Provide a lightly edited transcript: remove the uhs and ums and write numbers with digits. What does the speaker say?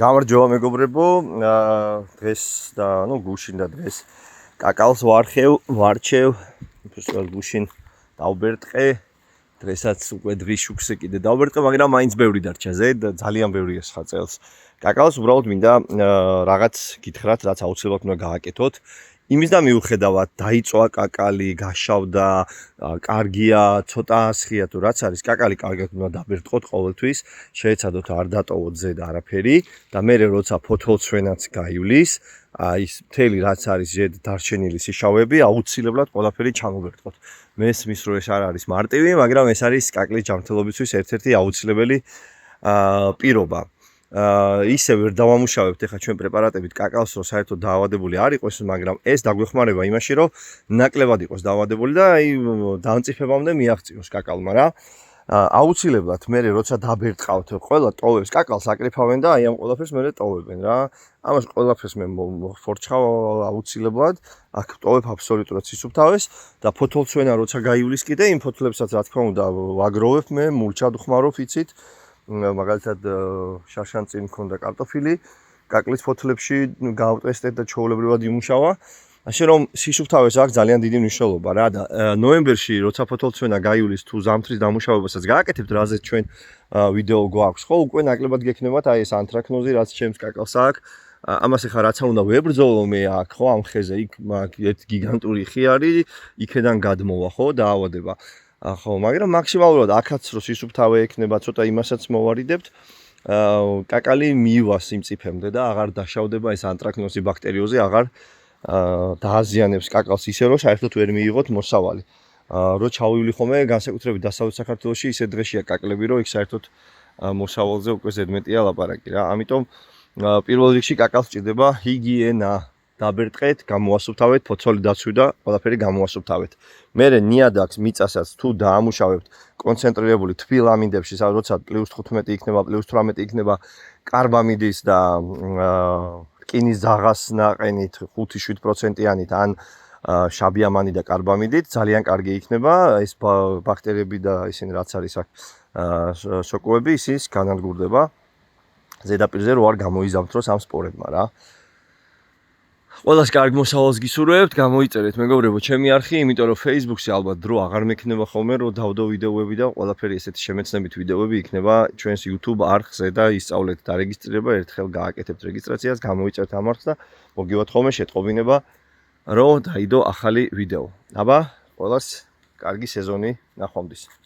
გამარჯობა მეგობრებო, დღეს და გუშინ და დღეს კაკალს ვარჩევ, უბრალოდ გუშინ დავბერტყე, დღესაც უკვე დღის შუქზე კიდე დავბერტყე, მაგრამ მაინც ბევრი დარჩა ზედ, ძალიან ბევრია სხვა წელს. კაკალს უბრალოდ მინდა რაღაც გითხრათ, რაც აუცილებლად უნდა გააკეთოთ. იმის და მიუხედავად დაიწვა კაკალი, გაშავდა, კარგია, ცოტა ასხია თუ რაც არის, კაკალი კარგად უნდა დაბერტყოთ ყოველთვის, შეეცადოთ არ დატოვოთ ზედ არაფერი და მე როცა ფოთოლცვენაც გაივლის, ის მთელი რაც არის ზედ დარჩენილი სიშავები, აუცილებლად ყველაფერი ჩამოვერტყოთ. მესმის რომ ეს არ არის მარტივი, მაგრამ ეს არის კაკლის ჯანმრთელობისთვის ერთ-ერთი აუცილებელი პირობა. ისე ვერ დავამუშავებთ ეხლა ჩვენ პრეპარატებით კაკალს, რომ საერთოდ დაავადებული არ იყოს, მაგრამ ეს დაგვეხმარება იმაში, რომ ნაკლებად იყოს დაავადებული და აი დამწიფებამდე მიაღწიოს კაკალმა რა. აუცილებლად მე როცა დაბერტყავთ, ყველა ტოვებს კაკალს აკრიფავენ და აი ამ ყველაფერს მე ტოვებენ რა. ამას ყველაფერს მე ხორჩხავ აუცილებლად, აქ ტოვებ აბსოლუტურად სისუფთავეს და ფოთოლცვენა როცა გაივლის კიდე იმ ფოთლებსაც რა თქმა უნდა ვაგროვებ მე, მულჩად ხმარობ, იცით. მაგალითად შარშან წინ მქონდა კარტოფილი, კაკლის ფოთლებში გავტესტეთ და ჩვეულებრივად იმუშავა. ასე რომ სისუფთავეს აქვს ძალიან დიდი მნიშვნელობა რა და ნოემბერში როცა ფოთოლცვენა გაივლის თუ ზამთრის დამუშავებასაც გააკეთებთ, რაზეც ჩვენ ვიდეო გვაქვს, ხო, უკვე ნაკლებად გექნებათ აი ეს ანთრაკნოზი, რაც ჩემს კაკალს აქვს. ამას ახლა რაცა უნდა ვებრძოლო მე აქ, ხო, ამ ხეზე იქ ერთ გიგანტური ხი არის, იქედან გადმოვა, ხო, დაავადება. ხო, მაგრამ მაქსიმალურად აქაც რო სისუფთავე ექნება, ცოტა იმასაც მოვარიდებთ. კაკალი მიივას იმ წიფემდე და აღარ დაშავდება ეს ანტრაკნოზი ბაქტერიოზი, აღარ დააზიანებს კაკალს ისე რომ საერთოდ ვერ მიიღოთ მოსავალი. რო ჩავივლი ხოლმე განსაკუთრებით დასავლეთ საქართველოში ისე დღეშია კაკლები, რომ იქ საერთოდ მოსავალზე უკვე ზედმეტია ლაპარაკი რა. ამიტომ პირველ რიგში კაკალს ჭირდება ჰიგიენა. დაბერტყეთ, გამოასუფთავეთ, ფოცოლი დაცვი და ყველაფერი გამოასუფთავეთ. მერე ნიადაგს, მიწასაც თუ დაამუშავებთ კონცენტრირებული თბილ ამინდებში, როცა +15 იქნება, +18 იქნება კარბამიდის და რკინის ძაღას ნაყენით 5-7%-იანით ან შაბიამანი და კარბამიდით ძალიან კარგი იქნება ეს ბაქტერიები და ისინი რაც არის აქ სოკოები, ისიც განადგურდება ზედაპირზე რო არ გამოიზამთროს ამ სპორებმა რა. ყველას კარგ მოსავალს გისურვებთ, გამოიწერეთ მეგობრებო ჩემი არხი, იმიტომ რომ Facebook-ში ალბათ დრო აღარ მექნება ხოლმე, რომ დავდო ვიდეოები და ყველაფერი ესეთი შემეცნებით ვიდეოები იქნება ჩვენს YouTube არხზე და ისწავლეთ დარეგისტრირება, ერთხელ გააკეთებთ რეგისტრაციას, გამოიწერთ ამ არხს და მოგივათ ხოლმე შეტყობინება, რომ დაიდო ახალი ვიდეო. აბა, ყველას კარგი სეზონი, ნახვამდის.